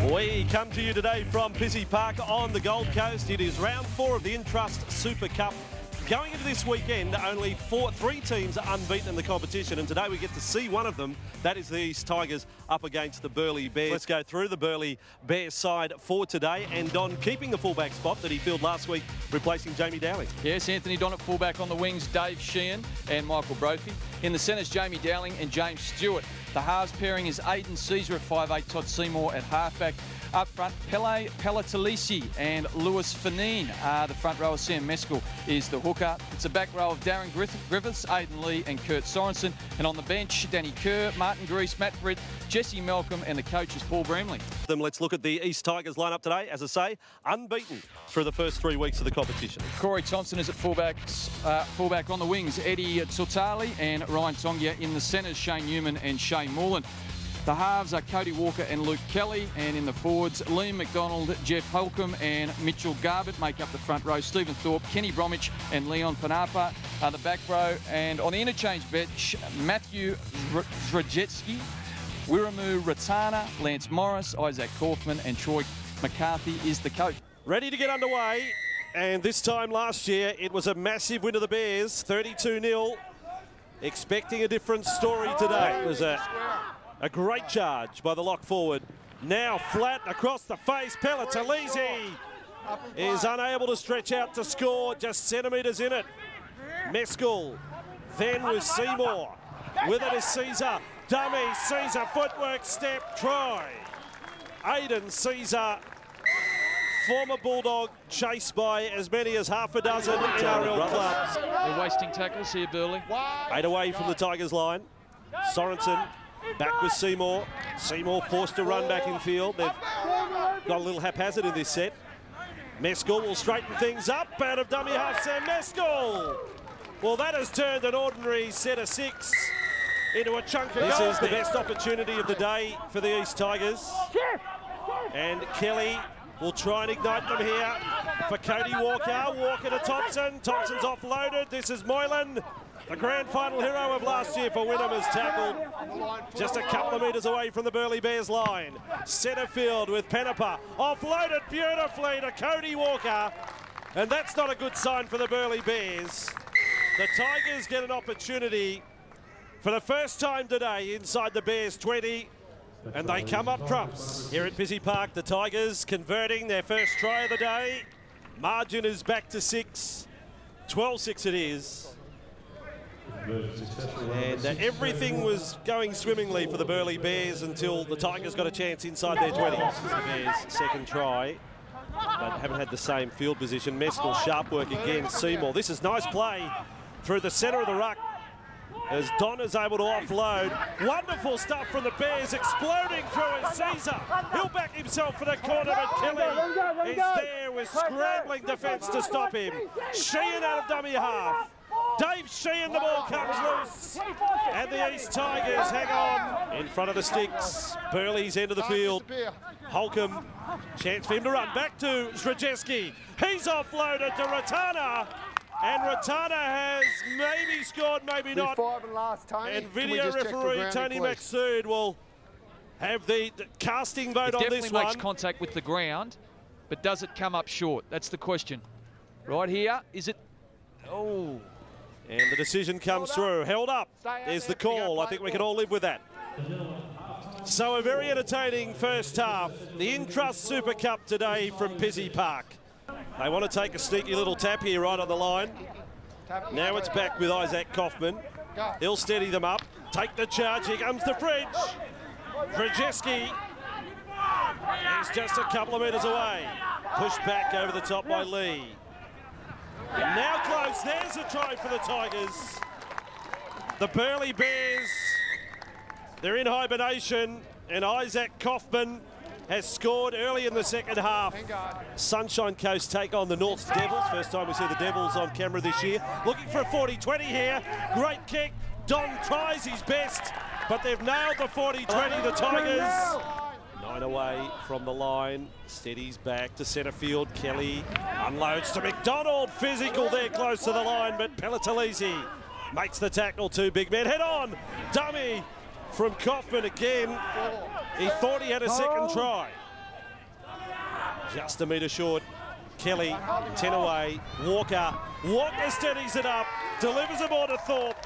We come to you today from Pizzey Park on the Gold Coast. It is round 4 of the Intrust Super Cup. Going into this weekend, only three teams are unbeaten in the competition, and today we get to see one of them. That is the East Tigers up against the Burleigh Bears. Let's go through the Burleigh Bears side for today, and Don keeping the fullback spot that he filled last week, replacing Jamie Dowling. Yes, Anthony Don at fullback, on the wings Dave Sheehan and Michael Brophy. In the centres, Jamie Dowling and James Stewart. The halves pairing is Aidan, Sezer at 5'8", Todd Seymour at halfback. Up front, Pele Palatalisi and Lewis Fanine are the front rower. Sam Meskell is the hooker. It's a back row of Darren Griffiths, Aidan Lee and Kurt Sorensen. And on the bench, Danny Kerr, Martin Grease, Matt Britt, Jesse Malcolm and the coach is Paul Bramley. Let's look at the East Tigers lineup today. As I say, unbeaten through the first 3 weeks of the competition. Corey Thompson is at fullback on the wings. Eddie Tsotali and Ryan Tongia. In the centres, Shane Newman and Shane Moreland. The halves are Cody Walker and Luke Kelly, and in the forwards, Liam McDonald, Jeff Holcomb and Mitchell Garbutt make up the front row. Stephen Thorpe, Kenny Bromwich and Leon Panapa are the back row. And on the interchange bench, Matthew Zrajewski, Wiramu Ratana, Lance Morris, Isaac Kaufmann and Troy McCarthy is the coach. Ready to get underway, and this time last year it was a massive win of the Bears, 32-0. Expecting a different story today. It was a great charge by the lock forward. Now flat across the face, Palatalisi is unable to stretch out to score, just centimetres in it. Meskell, then with Seymour. With it is Sezer, dummy, Sezer, footwork, step, try. Aidan, Sezer, former Bulldog, chased by as many as half a dozen NRL clubs. They're wasting tackles here, Burleigh. 8 away from the Tigers line. Sorensen back with Seymour. Seymour forced to run back in field. They've got a little haphazard in this set. Meskell will straighten things up. Out of dummy half, Sam Meskell. Well, that has turned an ordinary set of 6 into a chunk of This is the best opportunity of the day for the East Tigers. And Kelly will try and ignite them here for Cody Walker. Walker to Thompson. Thompson's offloaded. This is Moylan. The grand final hero of last year for Wynnum is tackled just a couple of metres away from the Burleigh Bears line. Centre field with Panapa. Offloaded beautifully to Cody Walker. And that's not a good sign for the Burleigh Bears. The Tigers get an opportunity for the first time today inside the Bears 20. And they come up trumps. Here at Pizzey Park, the Tigers converting their first try of the day. Margin is back to 6. 12-6 it is. And everything was going swimmingly for the Burleigh Bears until the Tigers got a chance inside their 20s. This is the Bears' second try, but haven't had the same field position. Meskell, sharp work again. Seymour. This is nice play through the centre of the ruck as Don is able to offload. Wonderful stuff from the Bears, exploding through as Sezer. He'll back himself for the corner, but Kelly is there with scrambling defence to stop him. Sheehan out of dummy half. Dave Sheehan, the ball comes loose. And the East Tigers hang on in front of the sticks. Burleigh's end of the field. Holcomb, chance for him to run back to Zrajewski. He's offloaded to Ratana. And Ratana has maybe scored, maybe not. And video referee Tony Maxsood will have the casting vote on this one. It definitely makes contact with the ground, but does it come up short? That's the question. Right here, is it? Oh. And the decision comes through. Held up is the call. I think we can all live with that. So a very entertaining first half. The Intrust Super Cup today from Pizzey Park. They want to take a sneaky little tap here right on the line. Now it's back with Isaac Kaufmann. He'll steady them up. Take the charge. Here comes the fridge. Zrajewski is just a couple of metres away. Pushed back over the top by Lee. Now close, there's a try for the Tigers. The Burleigh Bears, they're in hibernation, and Isaac Kaufmann has scored early in the second half. Sunshine Coast take on the North's Devils. First time we see the Devils on camera this year. Looking for a 40-20 here. Great kick. Don tries his best, but they've nailed the 40-20, the Tigers. 9 away from the line. Steadies back to centre field. Kelly unloads to McDonald. Physical there close to the line, but Palatalisi makes the tackle. 2 big men. Head on. Dummy from Kaufmann again. He thought he had a second try. Just a metre short. Kelly, 10 away. Walker steadies it up, delivers the ball to Thorpe.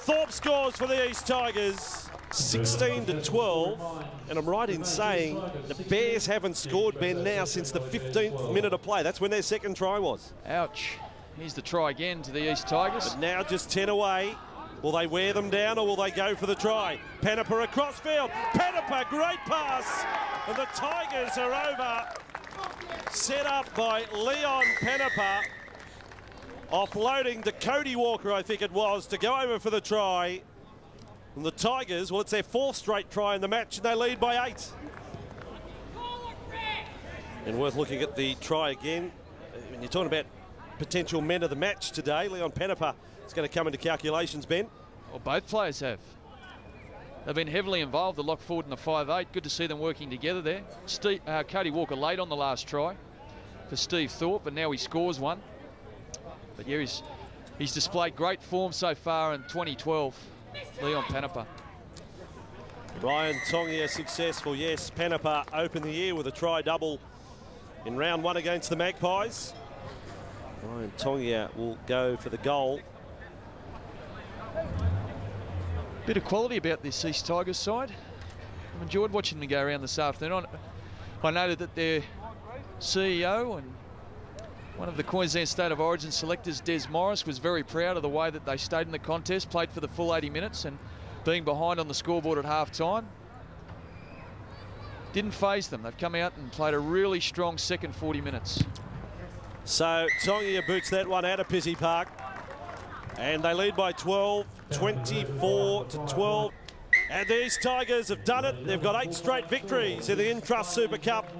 Thorpe scores for the East Tigers, 16-12. And I'm right in saying the Bears haven't scored, Ben, now since the 15th minute of play. That's when their second try was. Ouch. Here's the try again to the East Tigers. But now just 10 away. Will they wear them down or will they go for the try? Penniper across field. Penniper, great pass. And the Tigers are over. Set up by Leon Penniper. Offloading to Cody Walker, I think it was, to go over for the try. And the Tigers, well, it's their 4th straight try in the match, and they lead by 8. And worth looking at the try again. When you're talking about potential men of the match today, Leon Penniper is going to come into calculations, Ben. Well, both players have. They've been heavily involved, the lock forward and the 5'8". Good to see them working together there. Cody Walker late on the last try for Steve Thorpe, but now he scores one. But yeah, he's displayed great form so far in 2012, Leon Penniper. Ryan Tongia successful, yes. Penniper opened the year with a try-double in round 1 against the Magpies. Ryan Tongia will go for the goal. Bit of quality about this East Tigers side. I've enjoyed watching them go around this afternoon. I noted that their CEO and one of the Queensland State of Origin selectors, Des Morris, was very proud of the way that they stayed in the contest, played for the full 80 minutes, and being behind on the scoreboard at half-time didn't faze them. They've come out and played a really strong second 40 minutes. So Tongia boots that one out of Pizzey Park. And they lead by 12, 24-12. And these Tigers have done it. They've got 8 straight victories in the Intrust Super Cup.